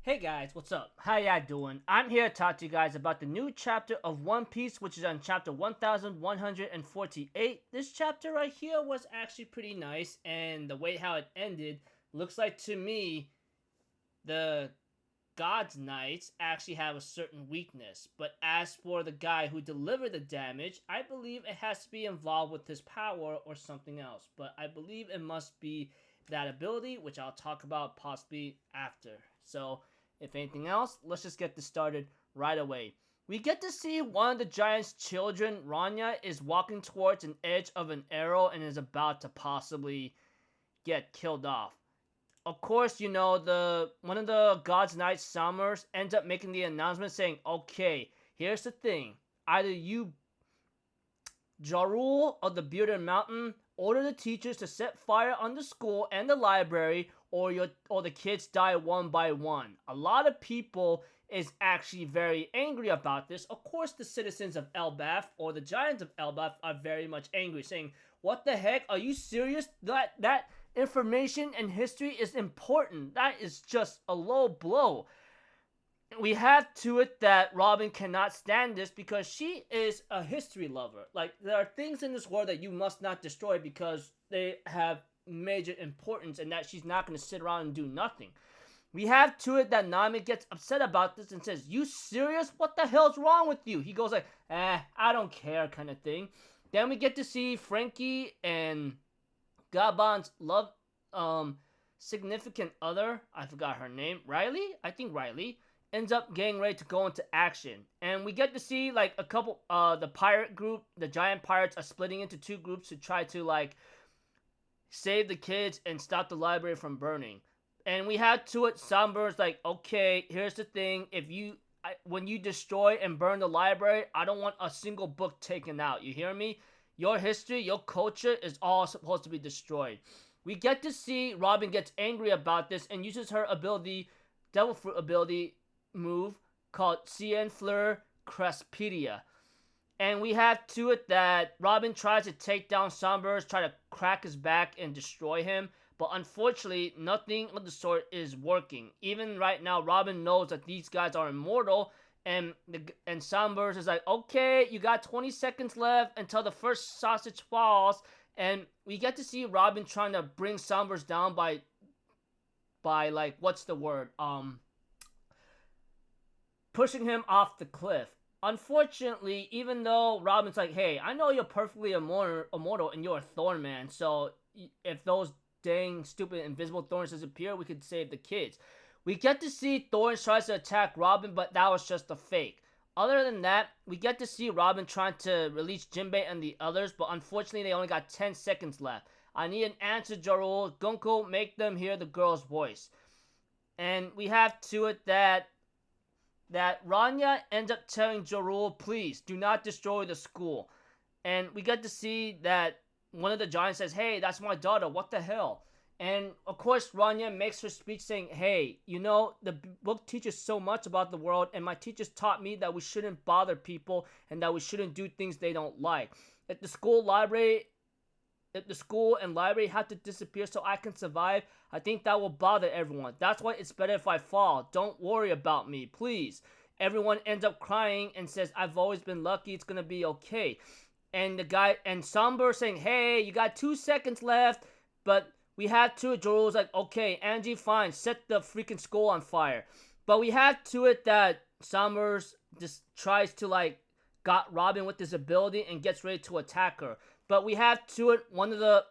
Hey guys, what's up? How ya doing? I'm here to talk to you guys about the new chapter of One Piece, which is on chapter 1148. This chapter right here was actually pretty nice, and the way how it ended looks like to me the God's Knights actually have a certain weakness. But as for the guy who delivered the damage, I believe it has to be involved with his power or something else. But I believe it must be that ability, which I'll talk about possibly after. So, if anything else, let's just get this started right away. We get to see one of the giant's children, Ranya, is walking towards an edge of an arrow and is about to possibly get killed off. Of course, the one of the God's Knights, Summers, ends up making the announcement saying, okay, here's the thing. Either you, Jarul of the Bearded Mountain, order the teachers to set fire on the school and the library, or the kids die one by one. A lot of people is actually very angry about this. Of course, the citizens of Elbaf, or the giants of Elbaf, are very much angry, saying, what the heck? Are you serious? That information and history is important. That is just a low blow. We have to it that Robin cannot stand this because she is a history lover. Like, there are things in this world that you must not destroy because they have major importance, and that she's not going to sit around and do nothing. We have to it that Nami gets upset about this and says, you serious? What the hell's wrong with you? He goes like, I don't care kind of thing. Then we get to see Frankie and Gabon's love significant other, I forgot her name, Riley? I think Riley, ends up getting ready to go into action. And we get to see like a couple, the pirate group, the giant pirates are splitting into two groups to try to like save the kids and stop the library from burning. And we had to it, Sunburn's like, okay, here's the thing, when you destroy and burn the library, I don't want a single book taken out, you hear me? Your history, your culture is all supposed to be destroyed. We get to see Robin gets angry about this and uses her ability, Devil Fruit ability move called Cien Fleur Cresspedia. And we have to it that Robin tries to take down Sunburst, try to crack his back and destroy him. But unfortunately, nothing of the sort is working. Even right now, Robin knows that these guys are immortal. And Sunburst is like, okay, you got 20 seconds left until the first sausage falls. And we get to see Robin trying to bring Sunburst down by like, what's the word? Pushing him off the cliff. Unfortunately, even though Robin's like, hey, I know you're perfectly immortal and you're a thorn man, so if those dang stupid invisible thorns disappear, we could save the kids. We get to see Thorns tries to attack Robin, but that was just a fake. Other than that, we get to see Robin trying to release Jinbei and the others, but unfortunately they only got 10 seconds left. I need an answer, Jarul. Gunko, make them hear the girl's voice. And we have to it that Ranya ends up telling Jarul, please, do not destroy the school. And we get to see that one of the giants says, hey, that's my daughter, what the hell? And of course, Ranya makes her speech saying, hey, the book teaches so much about the world, and my teachers taught me that we shouldn't bother people and that we shouldn't do things they don't like. If the school and library have to disappear so I can survive, I think that will bother everyone. That's why it's better if I fall. Don't worry about me, please. Everyone ends up crying and says, I've always been lucky, it's gonna be okay. And the guy, and Somber saying, hey, you got 2 seconds left, but we had to it. Jorul's like, okay, Angie, fine, set the freaking school on fire. But we had to it that Summers just tries to like got Robin with this ability and gets ready to attack her. But we have to it one of the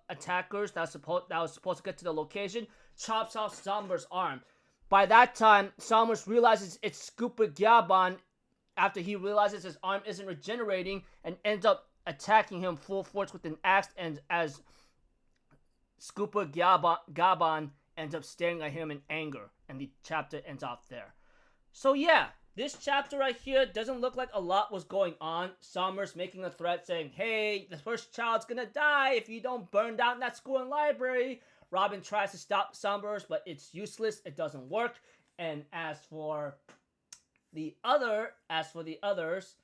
attackers that was supposed to get to the location chops off Summers' arm. By that time, Summers realizes it's Scooper Gabon after he realizes his arm isn't regenerating and ends up attacking him full force with an axe, and as Scooper Gabon ends up staring at him in anger, and the chapter ends off there. So yeah, this chapter right here doesn't look like a lot was going on. Summers making a threat saying, hey, the first child's gonna die if you don't burn down that school and library. Robin tries to stop Summers, but it's useless, it doesn't work. And as for the others,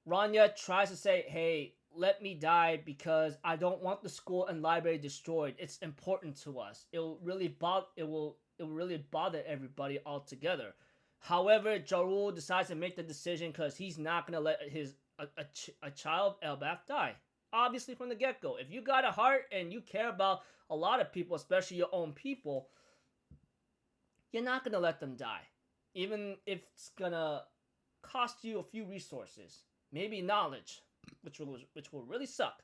Ranya tries to say, hey, let me die because I don't want the school and library destroyed. It's important to us. It will really bother everybody altogether. However, Ja Rule decides to make the decision because he's not gonna let a child Elbaf die. Obviously, from the get go, if you got a heart and you care about a lot of people, especially your own people, you're not gonna let them die, even if it's gonna cost you a few resources, maybe knowledge, which will really suck.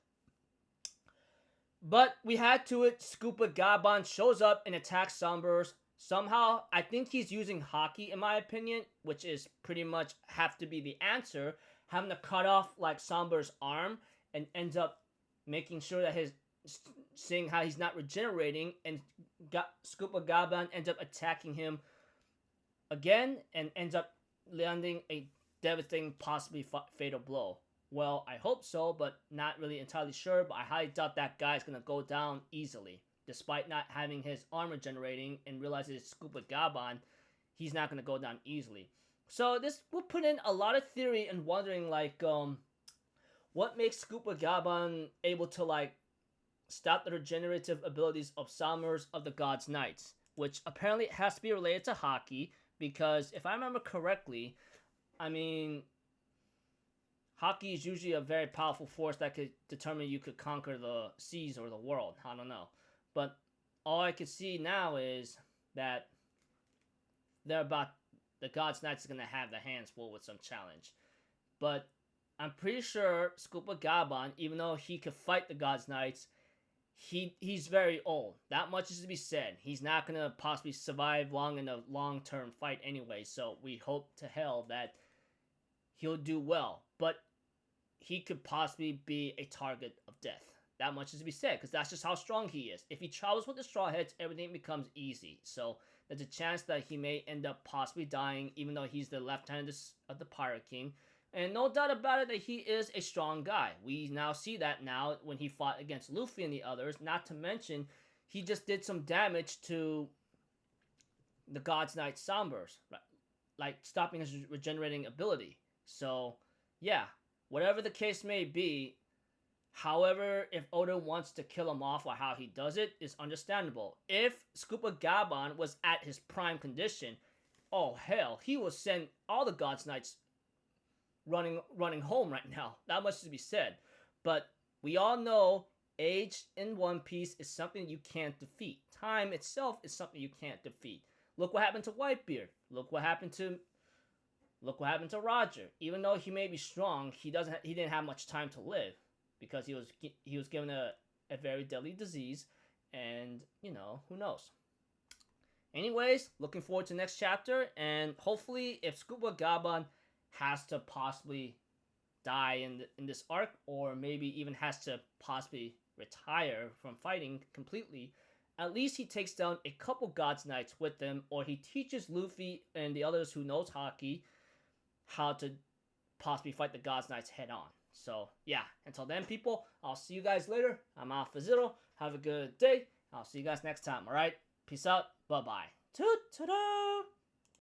But we had to it. Scuba Gaban shows up and attacks Sombers. Somehow, I think he's using hockey, in my opinion, which is pretty much have to be the answer. Having to cut off like Somber's arm and ends up making sure that seeing how he's not regenerating, and Scuba Gaban ends up attacking him again and ends up landing a devastating, possibly fatal blow. Well, I hope so, but not really entirely sure. But I highly doubt that guy's gonna go down easily, despite not having his armor generating and realizing it's Scuba Gaban. He's not gonna go down easily. So this will put in a lot of theory and wondering like, what makes Scuba Gaban able to like stop the regenerative abilities of Summers of the Gods Knights, which apparently has to be related to hockey, because if I remember correctly, I mean, hockey is usually a very powerful force that could determine you could conquer the seas or the world. I don't know. But all I can see now is that the Gods Knights are going to have their hands full with some challenge. But I'm pretty sure Scuba Gaban, even though he could fight the Gods Knights, he's very old. That much is to be said. He's not going to possibly survive long in a long-term fight anyway. So we hope to hell that he'll do well. But he could possibly be a target of death. That much is to be said, because that's just how strong he is. If he travels with the Straw Hats, everything becomes easy. So there's a chance that he may end up possibly dying, even though he's the lieutenant of the Pirate King. And no doubt about it that he is a strong guy. We now see that now when he fought against Luffy and the others. Not to mention, he just did some damage to the God's Knight Sombers, like stopping his regenerating ability. So, yeah, whatever the case may be, however, if Oda wants to kill him off or how he does it is understandable. If Scuba Gaban was at his prime condition, oh hell, he will send all the God's Knights running home right now. That much to be said. But we all know age in One Piece is something you can't defeat. Time itself is something you can't defeat. Look what happened to Whitebeard. Look what happened to Roger. Even though he may be strong, he didn't have much time to live, because he was given a very deadly disease, and who knows. Anyways, looking forward to the next chapter, and hopefully if Scuba Gaban has to possibly die in this arc, or maybe even has to possibly retire from fighting completely, at least he takes down a couple God's Knights with them, or he teaches Luffy and the others who knows hockey how to possibly fight the God's Knights head on. So, yeah, until then, people, I'll see you guys later. I'm Alpha Zero. Have a good day. I'll see you guys next time, alright? Peace out. Bye-bye. Toot-toot-toot!